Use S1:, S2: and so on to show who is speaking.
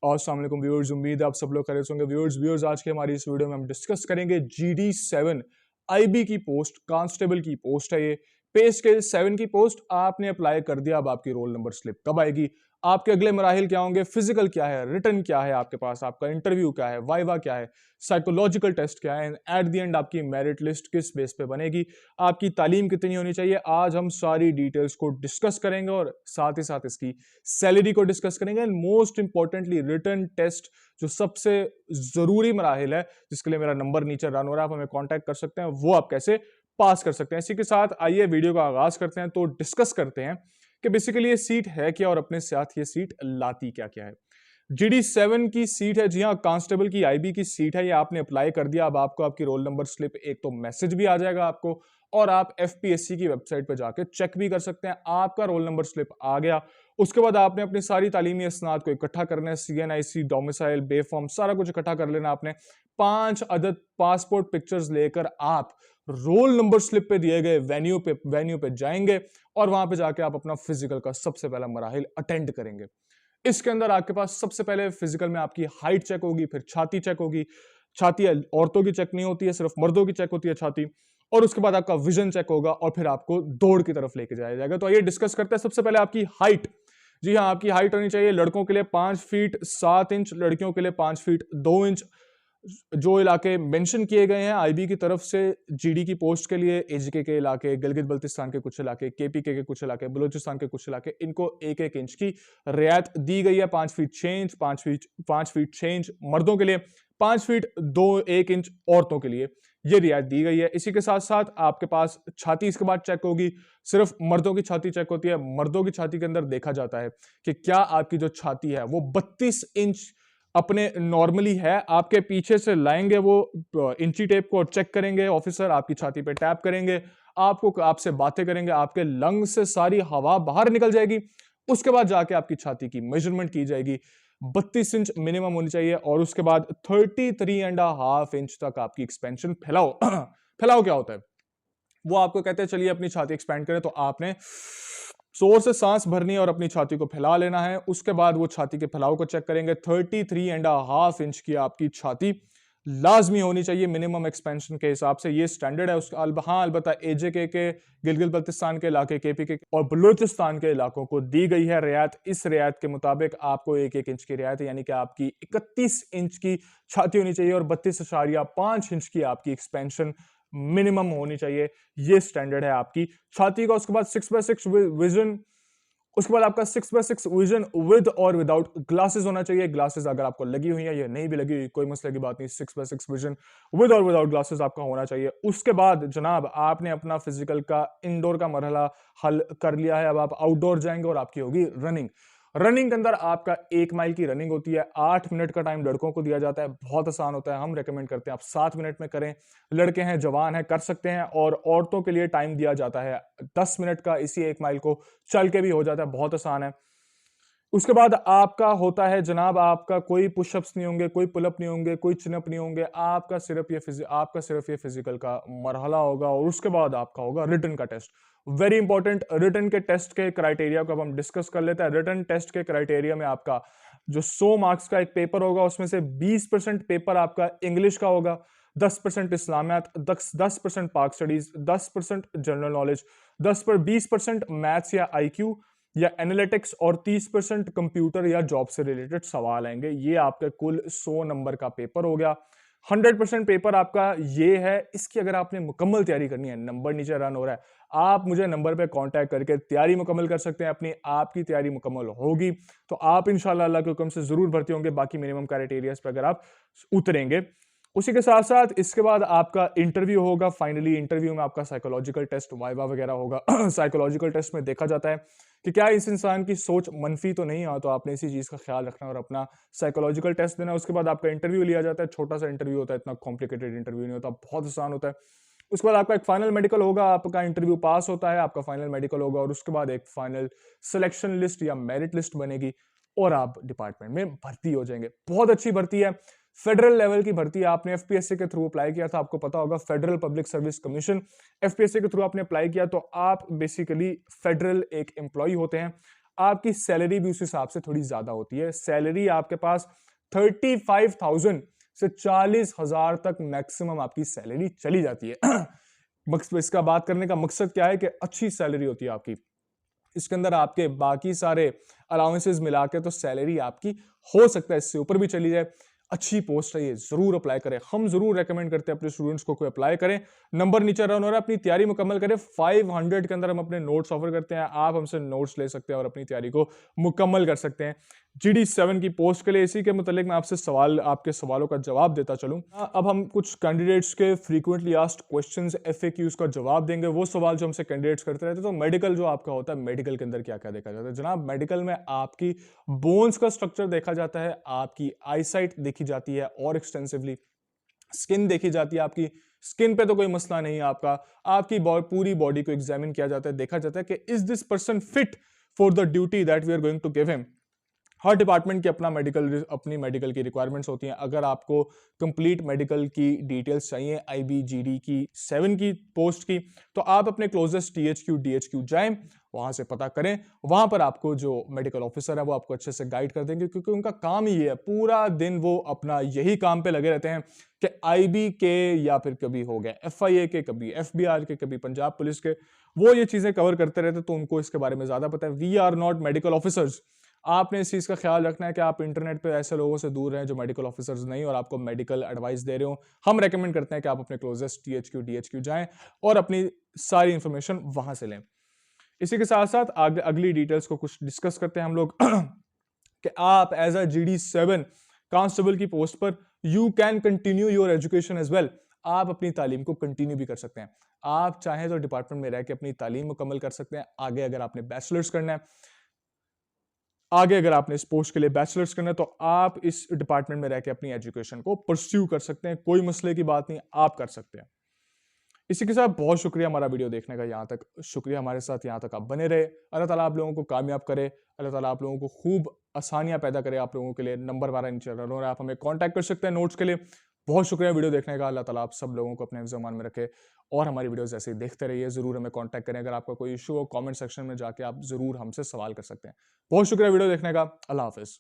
S1: अस्सलाम वालेकुम व्यूअर्स, उम्मीद है आप सब लोग खैरियत से होंगे। व्यूअर्स आज की हमारी इस वीडियो में हम डिस्कस करेंगे GD7 IB की पोस्ट, कांस्टेबल की पोस्ट है ये। पे स्केल 7 की पोस्ट आपने अप्लाई कर दिया, अब आपकी रोल नंबर स्लिप कब आएगी, आपके अगले मराहिल क्या होंगे, फिजिकल क्या है, रिटर्न क्या है आपके पास, आपका इंटरव्यू क्या है, वाइवा क्या है, साइकोलॉजिकल टेस्ट क्या है, एट द एंड आपकी मेरिट लिस्ट किस बेस पे बनेगी, आपकी तालीम कितनी होनी चाहिए, आज हम सारी डिटेल्स को डिस्कस करेंगे और साथ ही साथ इसकी सैलरी को डिस्कस करेंगे। And most importantly return test, जो सबसे जरूरी मराहिल है, जिसके लिए मेरा नंबर नीचे रन हो रहा है, आप हमें कॉन्टैक्ट कर सकते हैं, वो आप कैसे पास कर सकते हैं। इसी के साथ आइए वीडियो का आगाज करते हैं। तो डिस्कस करते हैं कि बेसिकली ये सीट है क्या और अपने साथ ये सीट लाती क्या क्या है। GD7 की सीट है, जी हाँ, कांस्टेबल की IB की सीट है। ये आपने अप्लाई कर दिया, अब आपको आपकी रोल नंबर स्लिप एक तो मैसेज भी आ जाएगा आपको, और आप FPSC की वेबसाइट पर जाके चेक भी कर सकते हैं। आपका रोल नंबर स्लिप आ गया, उसके बाद आपने अपनी सारी तालीमी असनाद को इकट्ठा करना है, CNIC, डोमिसाइल, बेफॉर्म, सारा कुछ इकट्ठा कर लेना आपने। 5 अदद पासपोर्ट पिक्चर्स लेकर आप रोल नंबर स्लिप पे दिए गए वेन्यू पे जाएंगे और वहां पे जाके आप अपना फिजिकल का सबसे पहला मराहिल अटेंड करेंगे। इसके अंदर आपके पास सबसे पहले फिजिकल में आपकी हाइट चेक होगी, फिर छाती चेक होगी। छाती औरतों की चेक नहीं होती है, सिर्फ मर्दों की चेक होती है छाती। और उसके बाद आपका विजन चेक होगा और फिर आपको दौड़ की तरफ लेके जाया जाएगा। तो आइए डिस्कस करते हैं सबसे पहले आपकी हाइट। जी हाँ, आपकी हाइट होनी चाहिए लड़कों के लिए 5 फीट 7 इंच, लड़कियों के लिए 5 फीट 2 इंच। जो इलाके मेंशन किए गए हैं IB की तरफ से GD की पोस्ट के लिए, AJK के इलाके, गिलगित बल्तिस्तान के कुछ इलाके, KPK के कुछ इलाके, बलूचिस्तान के कुछ इलाके, इनको 1-1 इंच की रियायत दी गई है। 5 फीट 6 इंच, 5 फीट 6 इंच मर्दों के लिए, 5 फीट 1 इंच औरतों के लिए ये रियायत दी गई है। इसी के साथ साथ आपके पास छाती इसके बाद चेक होगी। सिर्फ मर्दों की छाती चेक होती है। मर्दों की छाती के अंदर देखा जाता है कि क्या आपकी जो छाती है वो 32 इंच अपने नॉर्मली है। आपके पीछे से लाएंगे वो इंची टेप को और चेक करेंगे ऑफिसर, आपकी छाती पे टैप करेंगे, आपसे बातें करेंगे, आपके लंग से सारी हवा बाहर निकल जाएगी। उसके बाद जाके आपकी छाती की मेजरमेंट की जाएगी। 32 इंच मिनिमम होनी चाहिए और उसके बाद 33.5 इंच तक आपकी एक्सपेंशन। फैलाओ फैलाओ क्या होता है वो आपको कहते हैं, चलिए अपनी छाती एक्सपैंड करें, तो आपने जोर से सांस भरनी है और अपनी छाती को फैला लेना है। उसके बाद वो छाती के फैलाव को चेक करेंगे। 33.5 इंच की आपकी छाती लाजमी होनी चाहिए मिनिमम एक्सपेंशन के हिसाब से, ये स्टैंडर्ड है उसका। हाँ, अलबत्ता AJK के, गिलगित बल्तिस्तान के इलाके, KPK और बलूचिस्तान के इलाकों को दी गई है रियायत। इस रियायत के मुताबिक आपको 1-1 इंच की रियायत है, यानी कि आपकी 31 इंच की छाती होनी चाहिए और 32.5 इंच की आपकी एक्सपेंशन मिनिमम होनी चाहिए। ये स्टैंडर्ड है आपकी छाती का। उसके बाद 6x6 विजन, उसके बाद आपका 6x6 विजन विद और विदाउट ग्लासेस होना चाहिए। ग्लासेस अगर आपको लगी हुई है या नहीं भी लगी हुई, कोई मसले की बात नहीं, 6x6 विजन विद और विदाउट ग्लासेस आपका होना चाहिए। उसके बाद जनाब आपने अपना फिजिकल का इंडोर का मरहला हल कर लिया है। अब आप आउटडोर जाएंगे और आपकी होगी रनिंग। रनिंग के अंदर आपका 1 माइल की रनिंग होती है। 8 मिनट का टाइम लड़कों को दिया जाता है, बहुत आसान होता है। हम रेकमेंड करते हैं आप 7 मिनट में करें। लड़के हैं, जवान हैं, कर सकते हैं। और औरतों के लिए टाइम दिया जाता है 10 मिनट का। इसी 1 माइल को चल के भी हो जाता है, बहुत आसान है। उसके बाद आपका होता है जनाब, आपका कोई पुशअप्स नहीं होंगे, कोई पुलअप नहीं होंगे, कोई चिनअप नहीं होंगे। आपका सिर्फ ये फिजिकल का मरहला होगा और उसके बाद आपका होगा रिटन का टेस्ट। वेरी इंपॉर्टेंट, रिटन के टेस्ट के क्राइटेरिया को अब हम डिस्कस कर लेते हैं। रिटन टेस्ट के क्राइटेरिया में आपका जो 100 मार्क्स का एक पेपर होगा, उसमें से 20% पेपर आपका इंग्लिश का होगा, 10% इस्लामियात, 10% पाक स्टडीज, 10% जनरल नॉलेज, 20% मैथ्स या IQ या एनालिटिक्स और 30% कंप्यूटर या जॉब से रिलेटेड सवाल आएंगे। ये आपका कुल 100 नंबर का पेपर हो गया। 100% पेपर आपका ये है। इसकी अगर आपने मुकम्मल तैयारी करनी है, नंबर नीचे रन हो रहा है, आप मुझे नंबर पे कांटेक्ट करके तैयारी मुकम्मल कर सकते हैं अपनी। आपकी तैयारी मुकम्मल होगी तो आप इंशाल्लाह अल्लाह के हुक्म से जरूर भर्ती होंगे, बाकी मिनिमम क्राइटेरिया पर अगर आप उतरेंगे। उसी के साथ साथ इसके बाद आपका इंटरव्यू होगा। फाइनली इंटरव्यू में आपका साइकोलॉजिकल टेस्ट, वाइवा वगैरह होगा। साइकोलॉजिकल टेस्ट में देखा जाता है कि क्या इस इंसान की सोच मनफी तो नहीं है, तो आपने इसी चीज का ख्याल रखना और अपना साइकोलॉजिकल टेस्ट देना। उसके बाद आपका इंटरव्यू लिया जाता है। छोटा सा इंटरव्यू होता है, इतना कॉम्प्लिकेटेड इंटरव्यू नहीं होता, बहुत आसान होता है। उसके बाद आपका एक फाइनल मेडिकल होगा। आपका इंटरव्यू पास होता है, आपका फाइनल मेडिकल होगा और उसके बाद एक फाइनल सिलेक्शन लिस्ट या मेरिट लिस्ट बनेगी और आप डिपार्टमेंट में भर्ती हो जाएंगे। बहुत अच्छी भर्ती है, फेडरल लेवल की भर्ती है। आपने FPSC के थ्रू अप्लाई किया था, आपको पता होगा, federal public service commission. FPSC के थ्रू आपने अप्लाई किया तो आप बेसिकली फेडरल एक एम्प्लॉय होते हैं। आपकी सैलरी भी उस हिसाब से थोड़ी ज्यादा होती है। सैलरी आपके पास 35,000 से 40,000 तक मैक्सिमम आपकी सैलरी चली जाती है। इसका बात करने का मकसद क्या है कि अच्छी सैलरी होती है आपकी, इसके अंदर आपके बाकी सारे अलाउंसेस मिला के तो सैलरी आपकी हो सकता है इससे ऊपर भी चली जाए। अच्छी पोस्ट है ये, जरूर अप्लाई करें। हम जरूर रेकमेंड करते हैं अपने स्टूडेंट्स को अप्लाई करें। नंबर नीचे रन हो रहा है, अपनी तैयारी मुकम्मल करें। 500 के अंदर हम अपने नोट्स ऑफर करते हैं, आप हमसे नोट्स ले सकते हैं और अपनी तैयारी को मुकम्मल कर सकते हैं। GD7 की पोस्ट के लिए इसी के मुतालिक मैं आपसे आपके सवालों का जवाब देता चलूं। अब हम कुछ कैंडिडेट्स के फ्रीक्वेंटली आस्क्ड क्वेश्चंस FAQs का जवाब देंगे। वो सवाल जो हमसे कैंडिडेट्स करते रहते हैं। तो मेडिकल जो आपका होता है, मेडिकल के अंदर क्या क्या देखा जाता है जनाब? मेडिकल में आपकी बोन्स का स्ट्रक्चर देखा जाता है, आपकी आईसाइट देखी जाती है और एक्सटेंसिवली स्किन देखी जाती है। आपकी स्किन पे तो कोई मसला नहीं है आपका, आपकी पूरी बॉडी को एग्जामिन किया जाता है, देखा जाता है कि is this person fit for the duty that we are going to give him. हर डिपार्टमेंट की अपनी मेडिकल की रिक्वायरमेंट्स होती हैं। अगर आपको कंप्लीट मेडिकल की डिटेल्स चाहिए IB-GD की 7 की पोस्ट की, तो आप अपने क्लोजेस्ट THQ DHQ जाएं, वहां से पता करें। वहां पर आपको जो मेडिकल ऑफिसर है वो आपको अच्छे से गाइड कर देंगे, क्योंकि उनका काम ही है, पूरा दिन वो अपना यही काम पे लगे रहते हैं कि IB के या फिर कभी हो गया FIA के, कभी FBR के, कभी पंजाब पुलिस के, वो ये चीजें कवर करते रहते, तो उनको इसके बारे में ज्यादा पता है। We are not medical officers. आपने इस चीज का ख्याल रखना है कि आप इंटरनेट पे ऐसे लोगों से दूर रहें जो मेडिकल ऑफिसर्स नहीं और आपको मेडिकल एडवाइस दे रहे हो। हम रेकमेंड करते हैं कि आप अपने क्लोजेस्ट THQ DHQ जाएं और अपनी सारी इंफॉर्मेशन वहां से लें। इसी के साथ साथ अगली डिटेल्स को कुछ डिस्कस करते हैं हम लोग कि आप एज अ GD7 कांस्टेबल की पोस्ट पर you can continue your education as well. आप अपनी तालीम को कंटिन्यू भी कर सकते हैं। आप चाहें तो डिपार्टमेंट में रह के अपनी तालीम मुकम्मल कर सकते हैं। आगे अगर आपने बैचलर्स करना है, आगे अगर आपने इस पोस्ट के लिए बैचलर्स करना है, तो आप इस डिपार्टमेंट में रह के अपनी एजुकेशन को परस्यू कर सकते हैं। कोई मसले की बात नहीं, आप कर सकते हैं। इसी के साथ बहुत शुक्रिया हमारा वीडियो देखने का, यहाँ तक शुक्रिया, हमारे साथ यहाँ तक आप बने रहे। अल्लाह ताला आप लोगों को कामयाब करे, अल्लाह ताला आप लोगों को खूब आसानियां पैदा करे आप लोगों के लिए। नंबर 12 नीचे रन हो रहा है, आप हमें कांटेक्ट कर सकते हैं नोट्स के लिए। बहुत शुक्रिया वीडियो देखने का। अल्लाह ताला आप सब लोगों को अपने हिफ्ज़-ए-मान में रखे और हमारी वीडियोस ऐसे ही देखते रहिए। जरूर हमें कांटेक्ट करें, अगर आपका कोई इशू हो कमेंट सेक्शन में जाके आप जरूर हमसे सवाल कर सकते हैं। बहुत शुक्रिया वीडियो देखने का। अल्लाह हाफिज़।